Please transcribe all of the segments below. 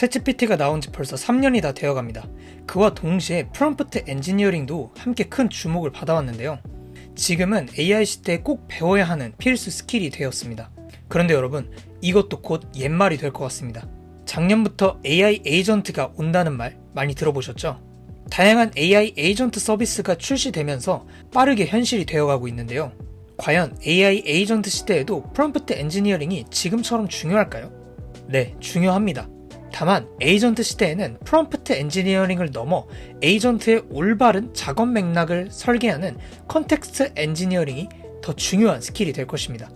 챗GPT가 나온 지 벌써 3년이 다 되어갑니다. 그와 동시에 프롬프트 엔지니어링도 함께 큰 주목을 받아왔는데요. 지금은 AI 시대에 꼭 배워야 하는 필수 스킬이 되었습니다. 그런데 여러분, 이것도 곧 옛말이 될 것 같습니다. 작년부터 AI 에이전트가 온다는 말 많이 들어보셨죠? 다양한 AI 에이전트 서비스가 출시되면서 빠르게 현실이 되어가고 있는데요. 과연 AI 에이전트 시대에도 프롬프트 엔지니어링이 지금처럼 중요할까요? 네, 중요합니다. 다만 에이전트 시대에는 프롬프트 엔지니어링을 넘어 에이전트의 올바른 작업 맥락을 설계하는 컨텍스트 엔지니어링이 더 중요한 스킬이 될 것입니다.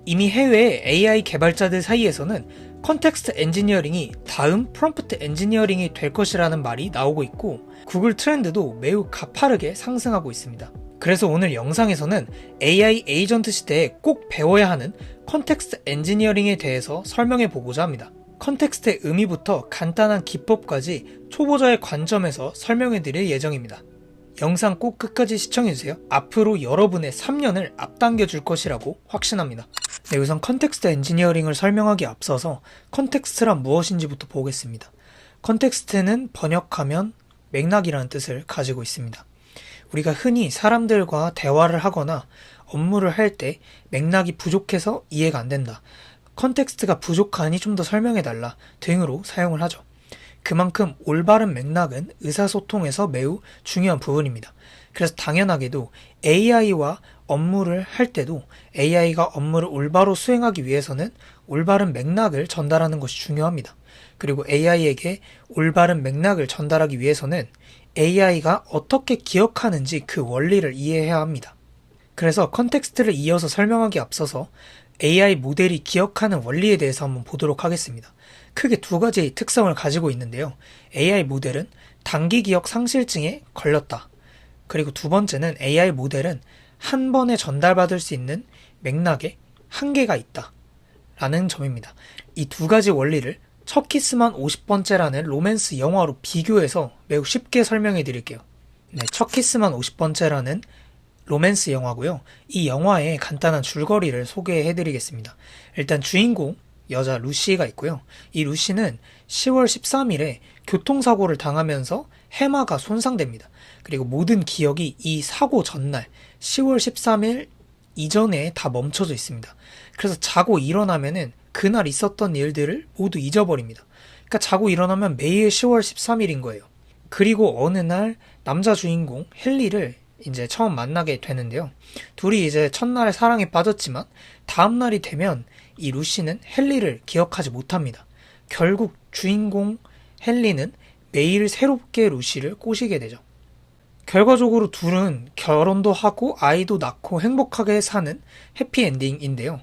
이미 해외의 AI 개발자들 사이에서는 컨텍스트 엔지니어링이 다음 프롬프트 엔지니어링이 될 것이라는 말이 나오고 있고, 구글 트렌드도 매우 가파르게 상승하고 있습니다. 그래서 오늘 영상에서는 AI 에이전트 시대에 꼭 배워야 하는 컨텍스트 엔지니어링에 대해서 설명해 보고자 합니다. 컨텍스트의 의미부터 간단한 기법까지 초보자의 관점에서 설명해 드릴 예정입니다. 영상 꼭 끝까지 시청해주세요. 앞으로 여러분의 3년을 앞당겨 줄 것이라고 확신합니다. 네, 우선 컨텍스트 엔지니어링을 설명하기에 앞서서 컨텍스트란 무엇인지부터 보겠습니다. 컨텍스트는 번역하면 맥락이라는 뜻을 가지고 있습니다. 우리가 흔히 사람들과 대화를 하거나 업무를 할 때 맥락이 부족해서 이해가 안 된다, 컨텍스트가 부족하니 좀 더 설명해달라 등으로 사용을 하죠. 그만큼 올바른 맥락은 의사소통에서 매우 중요한 부분입니다. 그래서 당연하게도 AI와 업무를 할 때도 AI가 업무를 올바로 수행하기 위해서는 올바른 맥락을 전달하는 것이 중요합니다. 그리고 AI에게 올바른 맥락을 전달하기 위해서는 AI가 어떻게 기억하는지 그 원리를 이해해야 합니다. 그래서 컨텍스트를 이어서 설명하기 앞서서 AI 모델이 기억하는 원리에 대해서 한번 보도록 하겠습니다. 크게 두 가지의 특성을 가지고 있는데요. AI 모델은 단기 기억 상실증에 걸렸다. 그리고 두 번째는 AI 모델은 한 번에 전달받을 수 있는 맥락에 한계가 있다 라는 점입니다. 이 두 가지 원리를 첫 키스만 50번째라는 로맨스 영화로 비교해서 매우 쉽게 설명해 드릴게요. 네, 첫 키스만 50번째라는 로맨스 영화고요. 이 영화의 간단한 줄거리를 소개해 드리겠습니다. 일단 주인공 여자 루시가 있고요. 이 루시는 10월 13일에 교통사고를 당하면서 해마가 손상됩니다. 그리고 모든 기억이 이 사고 전날 10월 13일 이전에 다 멈춰져 있습니다. 그래서 자고 일어나면은 그날 있었던 일들을 모두 잊어버립니다. 그러니까 자고 일어나면 매일 10월 13일인 거예요. 그리고 어느 날 남자 주인공 헨리를 이제 처음 만나게 되는데요. 둘이 이제 첫날에 사랑에 빠졌지만 다음날이 되면 이 루시는 헨리를 기억하지 못합니다. 결국 주인공 헨리는 매일 새롭게 루시를 꼬시게 되죠. 결과적으로 둘은 결혼도 하고 아이도 낳고 행복하게 사는 해피엔딩인데요.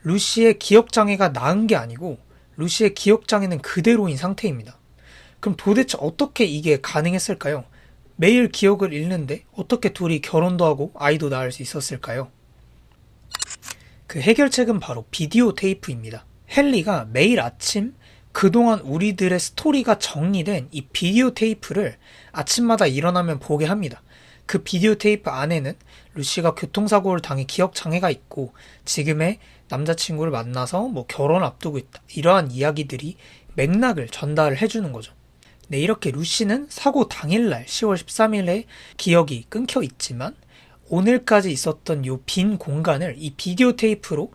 루시의 기억장애가 나은 게 아니고 루시의 기억장애는 그대로인 상태입니다. 그럼 도대체 어떻게 이게 가능했을까요? 매일 기억을 잃는데 어떻게 둘이 결혼도 하고 아이도 낳을 수 있었을까요? 그 해결책은 바로 비디오 테이프입니다. 헨리가 매일 아침 그동안 우리들의 스토리가 정리된 이 비디오 테이프를 아침마다 일어나면 보게 합니다. 그 비디오 테이프 안에는 루시가 교통사고를 당해 기억장애가 있고 지금의 남자친구를 만나서 결혼 앞두고 있다, 이러한 이야기들이 맥락을 전달을 해주는 거죠. 네, 이렇게 루시는 사고 당일날 10월 13일에 기억이 끊겨 있지만 오늘까지 있었던 이 빈 공간을 이 비디오 테이프로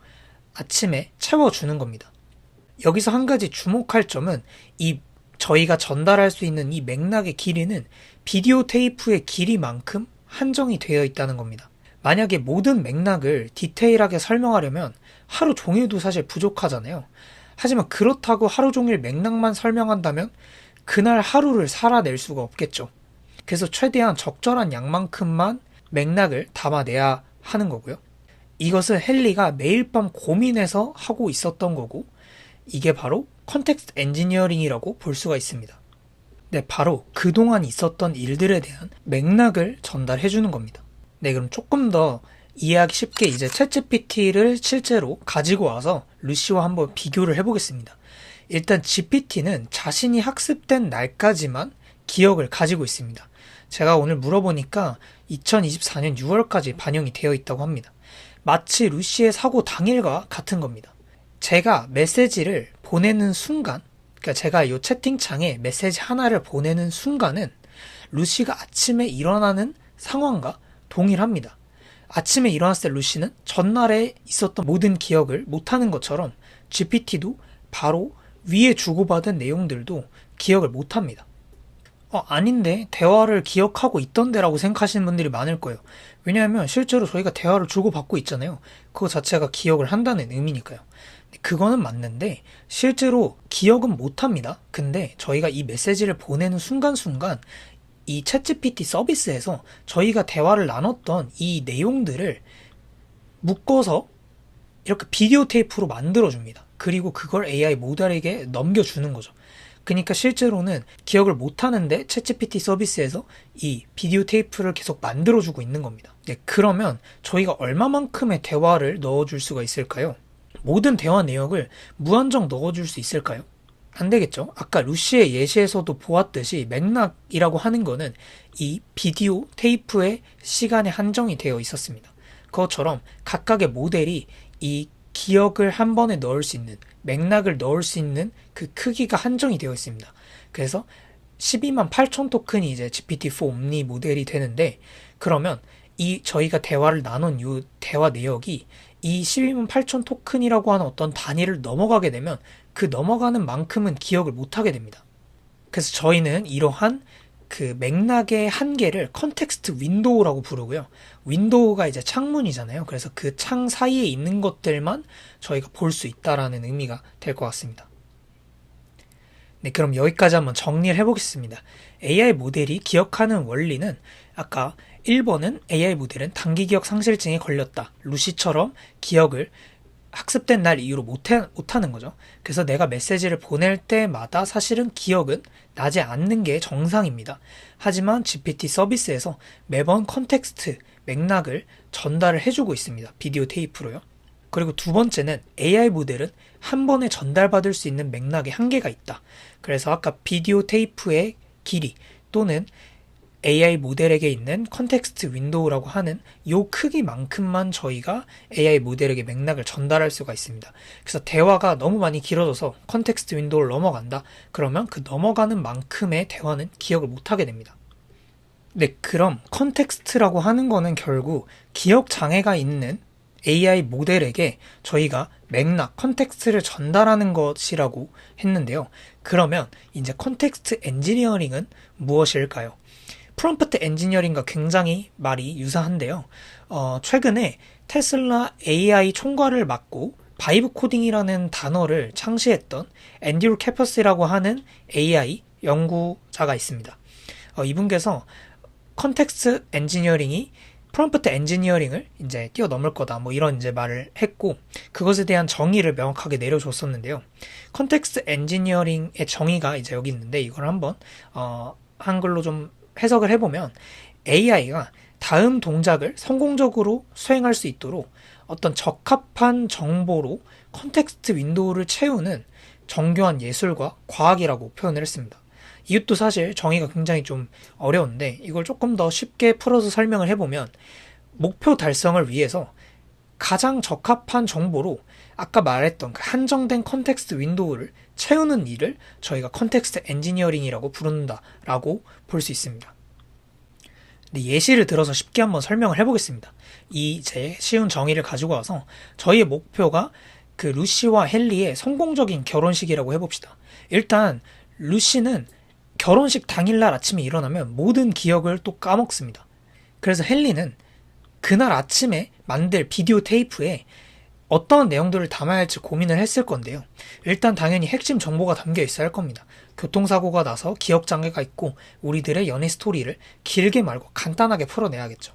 아침에 채워주는 겁니다. 여기서 한 가지 주목할 점은 저희가 전달할 수 있는 이 맥락의 길이는 비디오 테이프의 길이만큼 한정이 되어 있다는 겁니다. 만약에 모든 맥락을 디테일하게 설명하려면 하루 종일도 사실 부족하잖아요. 하지만 그렇다고 하루 종일 맥락만 설명한다면 그날 하루를 살아낼 수가 없겠죠. 그래서 최대한 적절한 양만큼만 맥락을 담아내야 하는 거고요. 이것을 헨리가 매일 밤 고민해서 하고 있었던 거고, 이게 바로 컨텍스트 엔지니어링이라고 볼 수가 있습니다. 네, 바로 그동안 있었던 일들에 대한 맥락을 전달해 주는 겁니다. 네, 그럼 조금 더 이해하기 쉽게 이제 챗GPT를 실제로 가지고 와서 루시와 한번 비교를 해보겠습니다. 일단 GPT는 자신이 학습된 날까지만 기억을 가지고 있습니다. 제가 오늘 물어보니까 2024년 6월까지 반영이 되어 있다고 합니다. 마치 루시의 사고 당일과 같은 겁니다. 제가 메시지를 보내는 순간 그러니까 제가 이 채팅창에 메시지 하나를 보내는 순간은 루시가 아침에 일어나는 상황과 동일합니다. 아침에 일어났을 때 루시는 전날에 있었던 모든 기억을 못하는 것처럼 GPT도 바로 위에 주고받은 내용들도 기억을 못합니다. 아닌데 대화를 기억하고 있던데라고 생각하시는 분들이 많을 거예요. 왜냐하면 실제로 저희가 대화를 주고받고 있잖아요. 그거 자체가 기억을 한다는 의미니까요. 그거는 맞는데 실제로 기억은 못합니다. 근데 저희가 이 메시지를 보내는 순간순간 이 챗GPT 서비스에서 저희가 대화를 나눴던 이 내용들을 묶어서 이렇게 비디오 테이프로 만들어줍니다. 그리고 그걸 AI 모델에게 넘겨주는 거죠. 그러니까 실제로는 기억을 못하는데 챗GPT 서비스에서 이 비디오 테이프를 계속 만들어주고 있는 겁니다. 네, 그러면 저희가 얼마만큼의 대화를 넣어줄 수가 있을까요? 모든 대화 내역을 무한정 넣어줄 수 있을까요? 안 되겠죠. 아까 루시의 예시에서도 보았듯이 맥락이라고 하는 거는 이 비디오 테이프의 시간에 한정이 되어 있었습니다. 그것처럼 각각의 모델이 이 기억을 한 번에 넣을 수 있는, 맥락을 넣을 수 있는 그 크기가 한정이 되어 있습니다. 그래서 12만 8천 토큰이 이제 GPT-4 옴니 모델이 되는데, 그러면 이 저희가 대화를 나눈 이 대화 내역이 이 12만 8천 토큰이라고 하는 어떤 단위를 넘어가게 되면 그 넘어가는 만큼은 기억을 못하게 됩니다. 그래서 저희는 이러한 그 맥락의 한계를 컨텍스트 윈도우라고 부르고요. 윈도우가 이제 창문이잖아요. 그래서 그 창 사이에 있는 것들만 저희가 볼 수 있다라는 의미가 될 것 같습니다. 네, 그럼 여기까지 한번 정리를 해보겠습니다. AI 모델이 기억하는 원리는 아까 1번은 AI 모델은 단기 기억 상실증에 걸렸다. 루시처럼 기억을 학습된 날 이후로 못하는 거죠. 그래서 내가 메시지를 보낼 때마다 사실은 기억은 나지 않는 게 정상입니다. 하지만 GPT 서비스에서 매번 컨텍스트, 맥락을 전달을 해주고 있습니다. 비디오 테이프로요. 그리고 두 번째는 AI 모델은 한 번에 전달받을 수 있는 맥락에 한계가 있다. 그래서 아까 비디오 테이프의 길이 또는 AI 모델에게 있는 컨텍스트 윈도우라고 하는 요 크기만큼만 저희가 AI 모델에게 맥락을 전달할 수가 있습니다. 그래서 대화가 너무 많이 길어져서 컨텍스트 윈도우를 넘어간다. 그러면 그 넘어가는 만큼의 대화는 기억을 못하게 됩니다. 네, 그럼 컨텍스트라고 하는 거는 결국 기억 장애가 있는 AI 모델에게 저희가 맥락, 컨텍스트를 전달하는 것이라고 했는데요. 그러면 이제 컨텍스트 엔지니어링은 무엇일까요? 프롬프트 엔지니어링과 굉장히 말이 유사한데요. 최근에 테슬라 AI 총괄을 맡고 바이브 코딩이라는 단어를 창시했던 앤드류 캐퍼스라고 하는 AI 연구자가 있습니다. 이분께서 컨텍스트 엔지니어링이 프롬프트 엔지니어링을 이제 뛰어넘을 거다, 뭐 이런 이제 말을 했고, 그것에 대한 정의를 명확하게 내려줬었는데요. 컨텍스트 엔지니어링의 정의가 이제 여기 있는데, 이걸 한번 한글로 좀 해석을 해보면 AI가 다음 동작을 성공적으로 수행할 수 있도록 어떤 적합한 정보로 컨텍스트 윈도우를 채우는 정교한 예술과 과학이라고 표현을 했습니다. 이것도 사실 정의가 굉장히 좀 어려운데 이걸 조금 더 쉽게 풀어서 설명을 해보면 목표 달성을 위해서 가장 적합한 정보로 아까 말했던 그 한정된 컨텍스트 윈도우를 채우는 일을 저희가 컨텍스트 엔지니어링이라고 부른다라고 볼 수 있습니다. 근데 예시를 들어서 쉽게 한번 설명을 해보겠습니다. 이 제 쉬운 정의를 가지고 와서 저희의 목표가 그 루시와 헨리의 성공적인 결혼식이라고 해봅시다. 일단 루시는 결혼식 당일날 아침에 일어나면 모든 기억을 또 까먹습니다. 그래서 헨리는 그날 아침에 만들 비디오 테이프에 어떤 내용들을 담아야 할지 고민을 했을 건데요. 일단 당연히 핵심 정보가 담겨 있어야 할 겁니다. 교통사고가 나서 기억장애가 있고 우리들의 연애 스토리를 길게 말고 간단하게 풀어내야겠죠.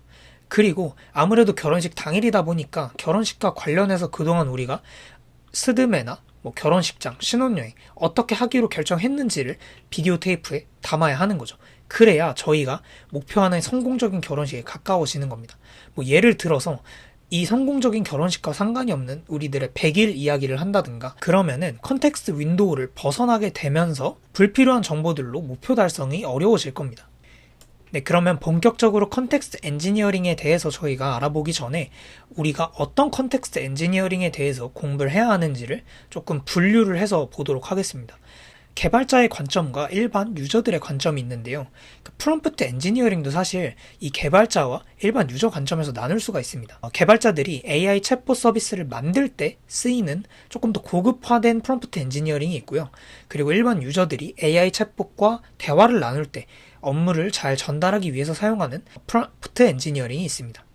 그리고 아무래도 결혼식 당일이다 보니까 결혼식과 관련해서 그동안 우리가 스드메나 뭐 결혼식장, 신혼여행 어떻게 하기로 결정했는지를 비디오 테이프에 담아야 하는 거죠. 그래야 저희가 목표하는 성공적인 결혼식에 가까워지는 겁니다. 뭐 예를 들어서 이 성공적인 결혼식과 상관이 없는 우리들의 100일 이야기를 한다든가 그러면은 컨텍스트 윈도우를 벗어나게 되면서 불필요한 정보들로 목표 달성이 어려워질 겁니다. 네, 그러면 본격적으로 컨텍스트 엔지니어링에 대해서 저희가 알아보기 전에 우리가 어떤 컨텍스트 엔지니어링에 대해서 공부를 해야 하는지를 조금 분류를 해서 보도록 하겠습니다. 개발자의 관점과 일반 유저들의 관점이 있는데요. 프롬프트 엔지니어링도 사실 이 개발자와 일반 유저 관점에서 나눌 수가 있습니다. 개발자들이 AI 챗봇 서비스를 만들 때 쓰이는 조금 더 고급화된 프롬프트 엔지니어링이 있고요. 그리고 일반 유저들이 AI 챗봇과 대화를 나눌 때 업무를 잘 전달하기 위해서 사용하는 프롬프트 엔지니어링이 있습니다.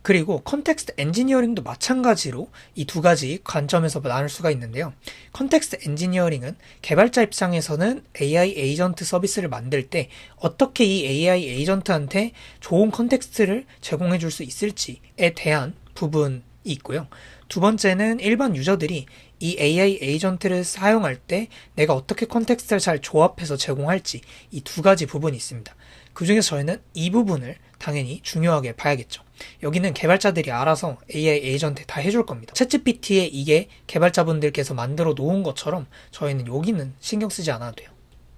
그리고 컨텍스트 엔지니어링도 마찬가지로 이 두 가지 관점에서 나눌 수가 있는데요. 컨텍스트 엔지니어링은 개발자 입장에서는 AI 에이전트 서비스를 만들 때 어떻게 이 AI 에이전트한테 좋은 컨텍스트를 제공해 줄 수 있을지에 대한 부분이 있고요. 두 번째는 일반 유저들이 이 AI 에이전트를 사용할 때 내가 어떻게 컨텍스트를 잘 조합해서 제공할지 이 두 가지 부분이 있습니다. 그 중에서 저희는 이 부분을 당연히 중요하게 봐야겠죠. 여기는 개발자들이 알아서 AI 에이전트 다 해줄 겁니다. 챗GPT에 이게 개발자분들께서 만들어 놓은 것처럼 저희는 여기는 신경 쓰지 않아도 돼요.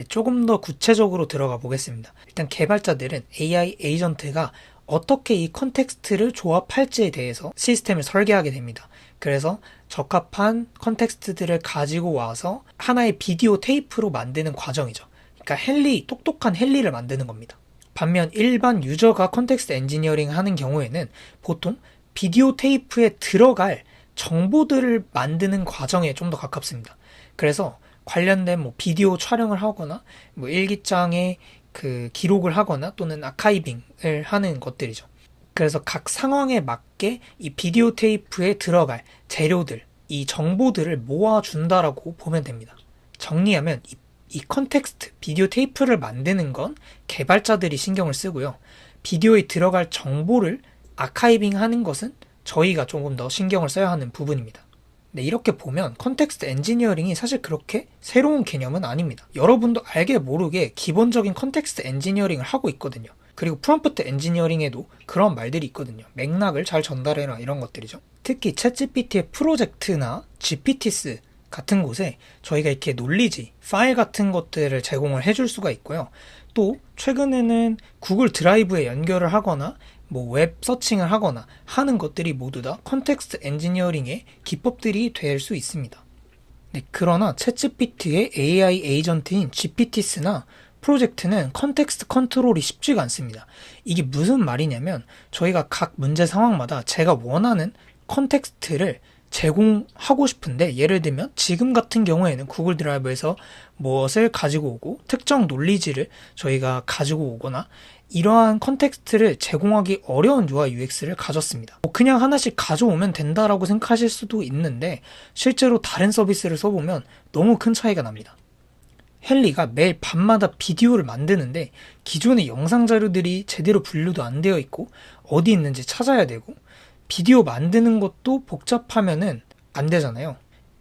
조금 더 구체적으로 들어가 보겠습니다. 일단 개발자들은 AI 에이전트가 어떻게 이 컨텍스트를 조합할지에 대해서 시스템을 설계하게 됩니다. 그래서 적합한 컨텍스트들을 가지고 와서 하나의 비디오 테이프로 만드는 과정이죠. 그러니까 똑똑한 헨리를 만드는 겁니다. 반면 일반 유저가 컨텍스트 엔지니어링 하는 경우에는 보통 비디오 테이프에 들어갈 정보들을 만드는 과정에 좀 더 가깝습니다. 그래서 관련된 비디오 촬영을 하거나 일기장에 기록을 하거나 또는 아카이빙을 하는 것들이죠. 그래서 각 상황에 맞게 이 비디오 테이프에 들어갈 재료들, 이 정보들을 모아준다라고 보면 됩니다. 정리하면 이 컨텍스트, 비디오 테이프를 만드는 건 개발자들이 신경을 쓰고요. 비디오에 들어갈 정보를 아카이빙 하는 것은 저희가 조금 더 신경을 써야 하는 부분입니다. 네, 이렇게 보면 컨텍스트 엔지니어링이 사실 그렇게 새로운 개념은 아닙니다. 여러분도 알게 모르게 기본적인 컨텍스트 엔지니어링을 하고 있거든요. 그리고 프롬프트 엔지니어링에도 그런 말들이 있거든요. 맥락을 잘 전달해라 이런 것들이죠. 특히 챗GPT의 프로젝트나 GPTs 같은 곳에 저희가 이렇게 논리지, 파일 같은 것들을 제공을 해줄 수가 있고요. 또 최근에는 구글 드라이브에 연결을 하거나 웹 서칭을 하거나 하는 것들이 모두 다 컨텍스트 엔지니어링의 기법들이 될 수 있습니다. 네, 그러나 챗GPT의 AI 에이전트인 GPTs나 프로젝트는 컨텍스트 컨트롤이 쉽지가 않습니다. 이게 무슨 말이냐면 저희가 각 문제 상황마다 제가 원하는 컨텍스트를 제공하고 싶은데, 예를 들면 지금 같은 경우에는 구글 드라이브에서 무엇을 가지고 오고 특정 논리지를 저희가 가지고 오거나 이러한 컨텍스트를 제공하기 어려운 UI UX를 가졌습니다. 그냥 하나씩 가져오면 된다라고 생각하실 수도 있는데 실제로 다른 서비스를 써보면 너무 큰 차이가 납니다. 헨리가 매일 밤마다 비디오를 만드는데 기존의 영상 자료들이 제대로 분류도 안 되어 있고 어디 있는지 찾아야 되고 비디오 만드는 것도 복잡하면은 안 되잖아요.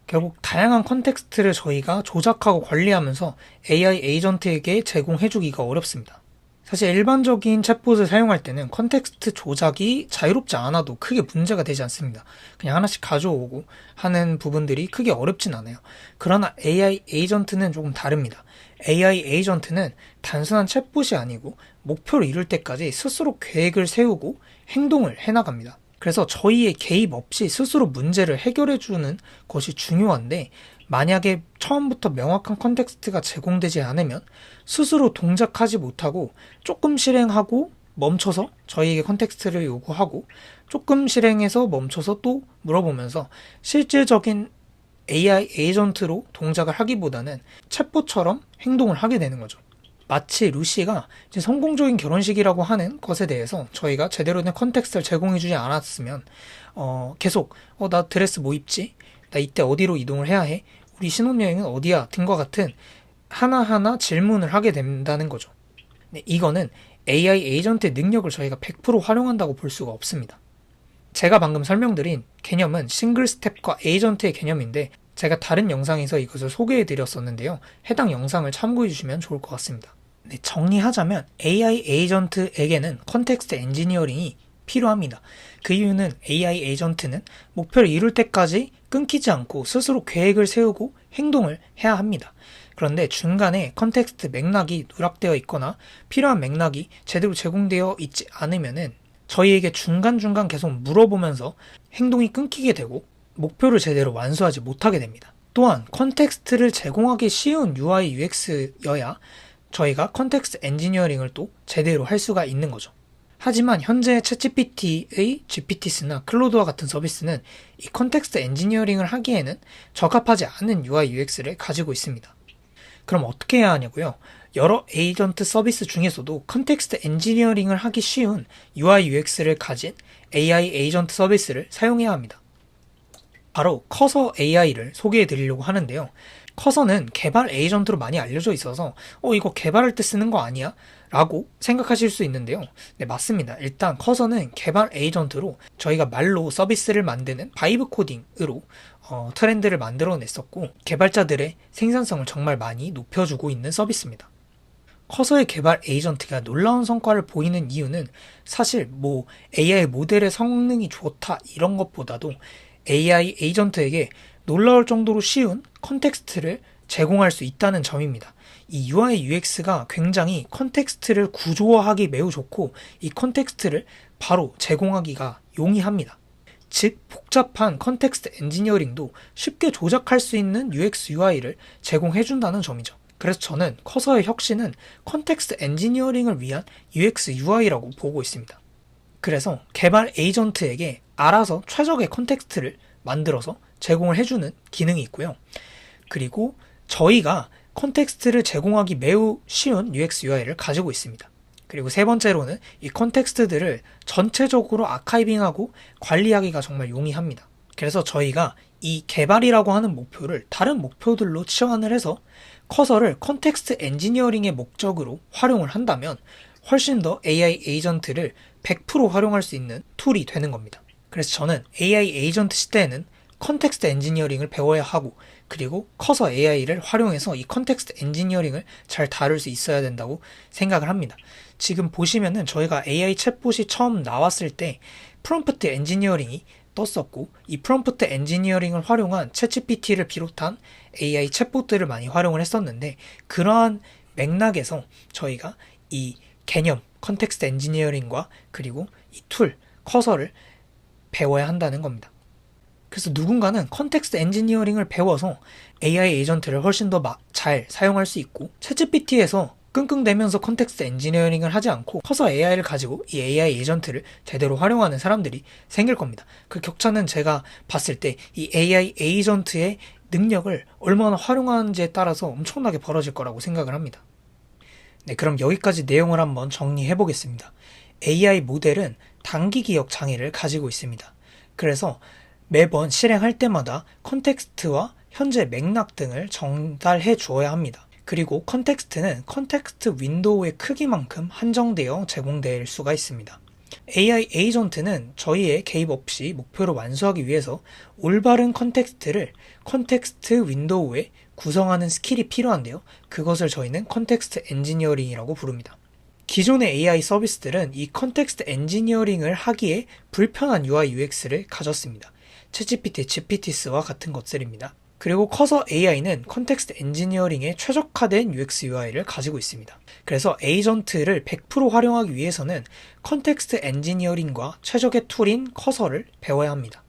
결국 다양한 컨텍스트를 저희가 조작하고 관리하면서 AI 에이전트에게 제공해주기가 어렵습니다. 사실 일반적인 챗봇을 사용할 때는 컨텍스트 조작이 자유롭지 않아도 크게 문제가 되지 않습니다. 그냥 하나씩 가져오고 하는 부분들이 크게 어렵진 않아요. 그러나 AI 에이전트는 조금 다릅니다. AI 에이전트는 단순한 챗봇이 아니고 목표를 이룰 때까지 스스로 계획을 세우고 행동을 해나갑니다. 그래서 저희의 개입 없이 스스로 문제를 해결해주는 것이 중요한데, 만약에 처음부터 명확한 컨텍스트가 제공되지 않으면 스스로 동작하지 못하고 조금 실행하고 멈춰서 저희에게 컨텍스트를 요구하고 조금 실행해서 멈춰서 또 물어보면서 실질적인 AI 에이전트로 동작을 하기보다는 챗봇처럼 행동을 하게 되는 거죠. 마치 루시가 이제 성공적인 결혼식이라고 하는 것에 대해서 저희가 제대로 된 컨텍스트를 제공해주지 않았으면 계속 나 드레스 뭐 입지? 나 이때 어디로 이동을 해야 해? 우리 신혼여행은 어디야? 등과 같은 하나하나 질문을 하게 된다는 거죠. 네, 이거는 AI 에이전트의 능력을 저희가 100% 활용한다고 볼 수가 없습니다. 제가 방금 설명드린 개념은 싱글 스텝과 에이전트의 개념인데 제가 다른 영상에서 이것을 소개해드렸었는데요. 해당 영상을 참고해주시면 좋을 것 같습니다. 네, 정리하자면 AI 에이전트에게는 컨텍스트 엔지니어링이 필요합니다. 그 이유는 AI 에이전트는 목표를 이룰 때까지 끊기지 않고 스스로 계획을 세우고 행동을 해야 합니다. 그런데 중간에 컨텍스트 맥락이 누락되어 있거나 필요한 맥락이 제대로 제공되어 있지 않으면은 저희에게 중간중간 계속 물어보면서 행동이 끊기게 되고 목표를 제대로 완수하지 못하게 됩니다. 또한 컨텍스트를 제공하기 쉬운 UI UX여야 저희가 컨텍스트 엔지니어링을 또 제대로 할 수가 있는 거죠. 하지만 현재 챗GPT의 GPT스나 클로드와 같은 서비스는 이 컨텍스트 엔지니어링을 하기에는 적합하지 않은 UI UX를 가지고 있습니다. 그럼 어떻게 해야 하냐고요? 여러 에이전트 서비스 중에서도 컨텍스트 엔지니어링을 하기 쉬운 UI UX를 가진 AI 에이전트 서비스를 사용해야 합니다. 바로 커서 AI를 소개해 드리려고 하는데요. 커서는 개발 에이전트로 많이 알려져 있어서 이거 개발할 때 쓰는 거 아니야? 라고 생각하실 수 있는데요. 네, 맞습니다. 일단 커서는 개발 에이전트로 저희가 말로 서비스를 만드는 바이브 코딩으로 트렌드를 만들어냈었고 개발자들의 생산성을 정말 많이 높여주고 있는 서비스입니다. 커서의 개발 에이전트가 놀라운 성과를 보이는 이유는 사실 AI 모델의 성능이 좋다 이런 것보다도 AI 에이전트에게 놀라울 정도로 쉬운 컨텍스트를 제공할 수 있다는 점입니다. 이 UI UX가 굉장히 컨텍스트를 구조화하기 매우 좋고 이 컨텍스트를 바로 제공하기가 용이합니다. 즉 복잡한 컨텍스트 엔지니어링도 쉽게 조작할 수 있는 UX UI를 제공해준다는 점이죠. 그래서 저는 커서의 혁신은 컨텍스트 엔지니어링을 위한 UX UI라고 보고 있습니다. 그래서 개발 에이전트에게 알아서 최적의 컨텍스트를 만들어서 제공을 해주는 기능이 있고요. 그리고 저희가 컨텍스트를 제공하기 매우 쉬운 UX UI를 가지고 있습니다. 그리고 세 번째로는 이 컨텍스트들을 전체적으로 아카이빙하고 관리하기가 정말 용이합니다. 그래서 저희가 이 개발이라고 하는 목표를 다른 목표들로 치환을 해서 커서를 컨텍스트 엔지니어링의 목적으로 활용을 한다면 훨씬 더 AI 에이전트를 100% 활용할 수 있는 툴이 되는 겁니다. 그래서 저는 AI 에이전트 시대에는 컨텍스트 엔지니어링을 배워야 하고 그리고 커서 AI를 활용해서 이 컨텍스트 엔지니어링을 잘 다룰 수 있어야 된다고 생각을 합니다. 지금 보시면은 저희가 AI 챗봇이 처음 나왔을 때 프롬프트 엔지니어링이 떴었고 이 프롬프트 엔지니어링을 활용한 챗GPT를 비롯한 AI 챗봇들을 많이 활용을 했었는데 그러한 맥락에서 저희가 이 개념 컨텍스트 엔지니어링과 그리고 이 툴 커서를 배워야 한다는 겁니다. 그래서 누군가는 컨텍스트 엔지니어링을 배워서 AI 에이전트를 훨씬 더 잘 사용할 수 있고 챗GPT에서 끙끙대면서 컨텍스트 엔지니어링을 하지 않고 커서 AI를 가지고 이 AI 에이전트를 제대로 활용하는 사람들이 생길 겁니다. 그 격차는 제가 봤을 때 이 AI 에이전트의 능력을 얼마나 활용하는지에 따라서 엄청나게 벌어질 거라고 생각을 합니다. 네, 그럼 여기까지 내용을 한번 정리해 보겠습니다. AI 모델은 단기 기억 장애를 가지고 있습니다. 그래서 매번 실행할 때마다 컨텍스트와 현재 맥락 등을 전달해 주어야 합니다. 그리고 컨텍스트는 컨텍스트 윈도우의 크기만큼 한정되어 제공될 수가 있습니다. AI 에이전트는 저희의 개입 없이 목표를 완수하기 위해서 올바른 컨텍스트를 컨텍스트 윈도우에 구성하는 스킬이 필요한데요. 그것을 저희는 컨텍스트 엔지니어링이라고 부릅니다. 기존의 AI 서비스들은 이 컨텍스트 엔지니어링을 하기에 불편한 UI UX를 가졌습니다. 챗GPT, GPTs와 같은 것들입니다. 그리고 커서 AI는 컨텍스트 엔지니어링에 최적화된 UX UI를 가지고 있습니다. 그래서 에이전트를 100% 활용하기 위해서는 컨텍스트 엔지니어링과 최적의 툴인 커서를 배워야 합니다.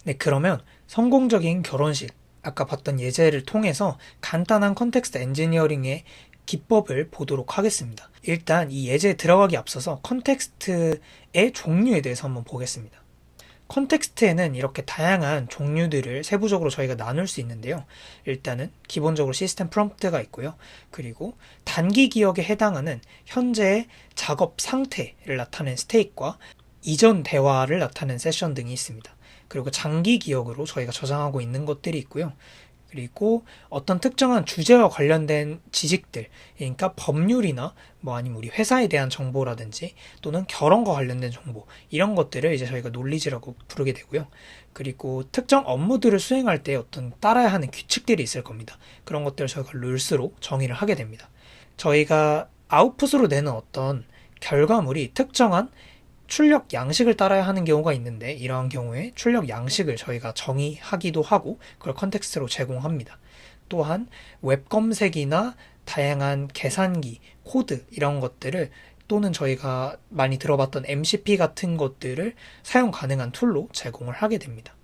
네, 그러면 성공적인 결혼식, 아까 봤던 예제를 통해서 간단한 컨텍스트 엔지니어링의 기법을 보도록 하겠습니다. 일단 이 예제에 들어가기 앞서서 컨텍스트의 종류에 대해서 한번 보겠습니다. 컨텍스트에는 이렇게 다양한 종류들을 세부적으로 저희가 나눌 수 있는데요. 일단은 기본적으로 시스템 프롬프트가 있고요. 그리고 단기 기억에 해당하는 현재의 작업 상태를 나타낸 스테이트과 이전 대화를 나타낸 세션 등이 있습니다. 그리고 장기 기억으로 저희가 저장하고 있는 것들이 있고요. 그리고 어떤 특정한 주제와 관련된 지식들, 그러니까 법률이나 아니면 우리 회사에 대한 정보라든지 또는 결혼과 관련된 정보, 이런 것들을 이제 저희가 놀리지라고 부르게 되고요. 그리고 특정 업무들을 수행할 때 어떤 따라야 하는 규칙들이 있을 겁니다. 그런 것들을 저희가 룰스로 정의를 하게 됩니다. 저희가 아웃풋으로 내는 어떤 결과물이 특정한 출력 양식을 따라야 하는 경우가 있는데 이러한 경우에 출력 양식을 저희가 정의하기도 하고 그걸 컨텍스트로 제공합니다. 또한 웹 검색이나 다양한 계산기, 코드 이런 것들을 또는 저희가 많이 들어봤던 MCP 같은 것들을 사용 가능한 툴로 제공을 하게 됩니다.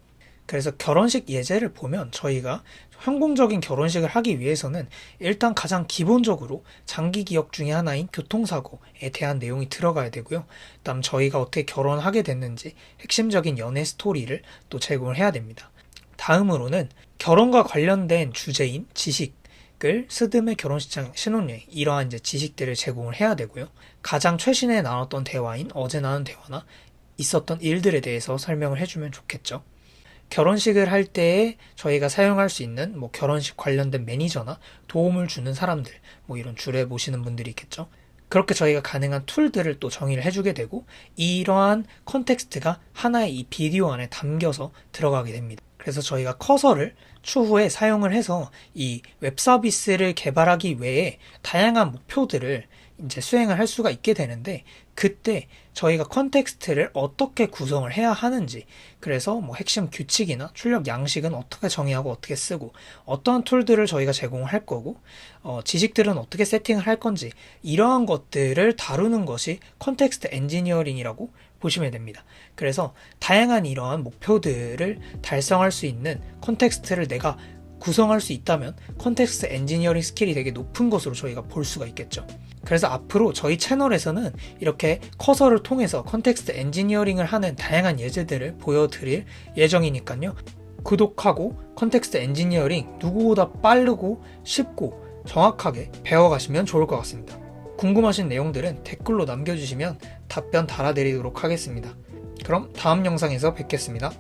그래서 결혼식 예제를 보면 저희가 성공적인 결혼식을 하기 위해서는 일단 가장 기본적으로 장기 기억 중에 하나인 교통사고에 대한 내용이 들어가야 되고요. 그다음 저희가 어떻게 결혼하게 됐는지 핵심적인 연애 스토리를 또 제공을 해야 됩니다. 다음으로는 결혼과 관련된 주제인 지식을 스드메 결혼식장 신혼여행 이러한 이제 지식들을 제공을 해야 되고요. 가장 최신에 나눴던 대화인 어제 나눈 대화나 있었던 일들에 대해서 설명을 해주면 좋겠죠. 결혼식을 할 때에 저희가 사용할 수 있는 결혼식 관련된 매니저나 도움을 주는 사람들, 이런 주례 모시는 분들이 있겠죠. 그렇게 저희가 가능한 툴들을 또 정의를 해주게 되고 이러한 컨텍스트가 하나의 이 비디오 안에 담겨서 들어가게 됩니다. 그래서 저희가 커서를 추후에 사용을 해서 이 웹 서비스를 개발하기 외에 다양한 목표들을 이제 수행을 할 수가 있게 되는데 그때 저희가 컨텍스트를 어떻게 구성을 해야 하는지 그래서 핵심 규칙이나 출력 양식은 어떻게 정의하고 어떻게 쓰고 어떠한 툴들을 저희가 제공을 할 거고 지식들은 어떻게 세팅을 할 건지 이러한 것들을 다루는 것이 컨텍스트 엔지니어링이라고 보시면 됩니다. 그래서 다양한 이러한 목표들을 달성할 수 있는 컨텍스트를 내가 구성할 수 있다면 컨텍스트 엔지니어링 스킬이 되게 높은 것으로 저희가 볼 수가 있겠죠. 그래서 앞으로 저희 채널에서는 이렇게 커서를 통해서 컨텍스트 엔지니어링을 하는 다양한 예제들을 보여드릴 예정이니까요. 구독하고 컨텍스트 엔지니어링 누구보다 빠르고 쉽고 정확하게 배워가시면 좋을 것 같습니다. 궁금하신 내용들은 댓글로 남겨주시면 답변 달아드리도록 하겠습니다. 그럼 다음 영상에서 뵙겠습니다.